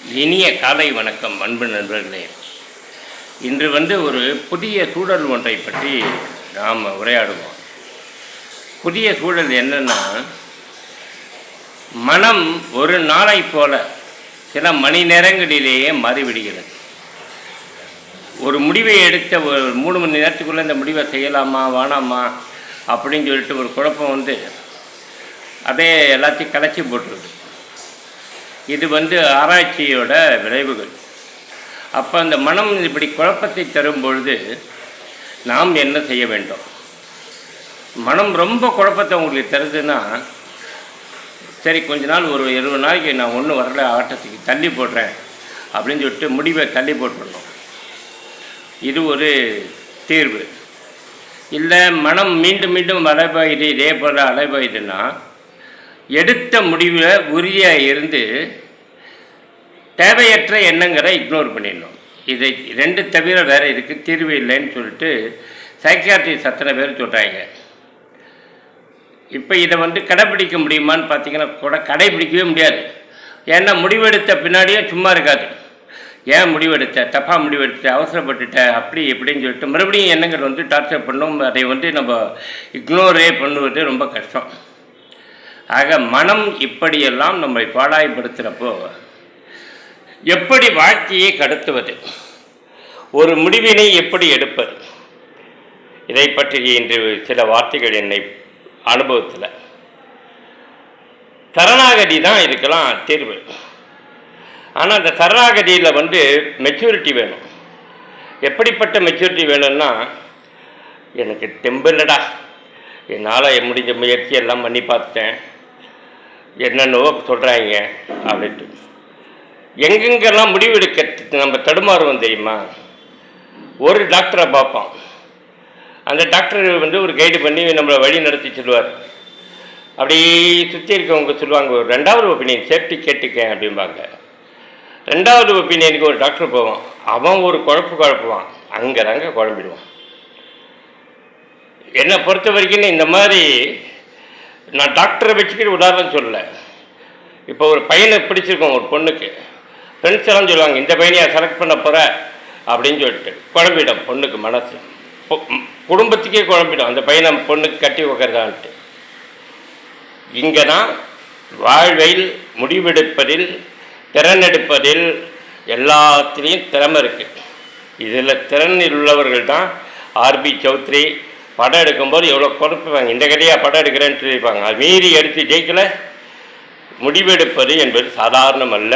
இனிய காலை வணக்கம் அன்பு நண்பர்களே. இன்று ஒரு புதிய சூழல் ஒன்றை பற்றி நாம் உரையாடுவோம். புதிய சூழல் என்னன்னா, மனம் ஒரு நாளை போல சில மணி நேரங்களிலேயே மாறிவிடுகிறது. ஒரு முடிவை எடுத்த ஒரு 3 மணி நேரத்துக்குள்ளே இந்த முடிவை செய்யலாமா வேணாமா அப்படின்னு சொல்லிட்டு ஒரு குழப்பம் அதே எல்லாத்தையும் கலைச்சி போட்டுருது. இது ஆராய்ச்சியோட விளைவுகள். அப்போ அந்த மனம் இப்படி குழப்பத்தை தரும் பொழுது நாம் என்ன செய்ய வேண்டும்? மனம் ரொம்ப குழப்பத்தை உங்களுக்கு தருதுன்னா, சரி கொஞ்ச நாள் ஒரு 20 நாளைக்கு நான் ஒன்றும் வரல, ஆட்டத்துக்கு தள்ளி போடுறேன் அப்படின்னு சொல்லிட்டு முடிவை தள்ளி போட்டுடணும். இது ஒரு தீர்வு. இல்லை மனம் மீண்டும் மீண்டும் அலைபாயுது, இதே போல் அலைபாயுதுன்னா, எடுத்த முடிவில் உறுதியாக இருந்து தேவையற்ற எண்ணங்களை இக்னோர் பண்ணிடணும். இதை 2 தவிர வேறு இதுக்கு தீர்வு இல்லைன்னு சொல்லிட்டு சைக்கியாட்ரிஸ்ட் அத்தனை பேர் சொல்கிறாங்க. இப்போ இதை கடைப்பிடிக்க முடியுமான்னு பார்த்தீங்கன்னா கடைப்பிடிக்கவே முடியாது. ஏன்னா முடிவெடுத்த பின்னாடியும் சும்மா இருக்காது. ஏன் முடிவெடுத்த, தப்பாக முடிவெடுத்த, அவசரப்பட்டுட்ட, அப்படி எப்படின்னு சொல்லிட்டு மறுபடியும் எண்ணங்கள் டார்ச்சர் பண்ணும். அதை நம்ம இக்னோரே பண்ணுவது ரொம்ப கஷ்டம். ஆக மனம் இப்படியெல்லாம் நம்மை பாடாய்படுத்துகிறப்போ எப்படி வாழ்க்கையை கடத்துவது, ஒரு முடிவினை எப்படி எடுப்பது, இதை பற்றி இன்று சில வார்த்தைகள் என்னை அனுபவத்தில். சரணாகதி தான் இருக்கலாம் தீர்வு. ஆனால் அந்த சரணாகதியில் மெச்சூரிட்டி வேணும். எப்படிப்பட்ட மெச்சூரிட்டி வேணும்னா, எனக்கு தெம்பில்லடா, என்னால் முடிஞ்ச முயற்சி எல்லாம் பண்ணி பார்த்துட்டேன், என்னென்னவோ சொல்கிறாங்க அப்படின்ட்டு எங்கெங்கெல்லாம் முடிவெடுக்க நம்ம தடுமாறுவோம் தெரியுமா? ஒரு டாக்டரை பார்ப்போம். அந்த டாக்டர் ஒரு கைடு பண்ணி நம்மளை வழி நடத்தி சொல்லுவார். அப்படி சுற்றி இருக்கவங்க சொல்லுவாங்க, ஒரு 2வது ஒப்பீனியன் சேஃப்டி கேட்டுக்கேன் அப்படிம்பாங்க. 2வது ஒப்பீனியனுக்கு ஒரு டாக்டர் போவான். அவன் ஒரு குழப்புவான். அங்கே தாங்க குழம்பிடுவான். என்னை பொறுத்த வரைக்கும் இந்த மாதிரி நான் டாக்டரை வச்சுக்கிட்டு உதாரணம் சொல்லலை. இப்போ ஒரு பையனை பிடிச்சிருக்கோம், ஒரு பொண்ணுக்கு ஃப்ரெண்ட்ஸ் எல்லாம் சொல்லுவாங்க, இந்த பையனையா செலக்ட் பண்ண போகிற அப்படின்னு சொல்லிட்டு குழம்பிடும். பொண்ணுக்கு மனசு, குடும்பத்துக்கே குழம்பிடும், அந்த பையனை பொண்ணுக்கு கட்டி வைக்கிறதான்ட்டு. இங்கே தான் வாழ்வில் முடிவெடுப்பதில், திறனெடுப்பதில் எல்லாத்துலேயும் திறமை இருக்குது. இதில் திறன் உள்ளவர்கள் தான் ஆர்பி சௌத்ரி. படம் எடுக்கும்போது எவ்வளோ குழப்புவாங்க, இந்த கதையாக படம் எடுக்கிறேன்னு சொல்லியிருப்பாங்க. அது மீறி எடுத்து ஜெயிக்கலை. முடிவெடுப்பது என்பது சாதாரணமல்ல.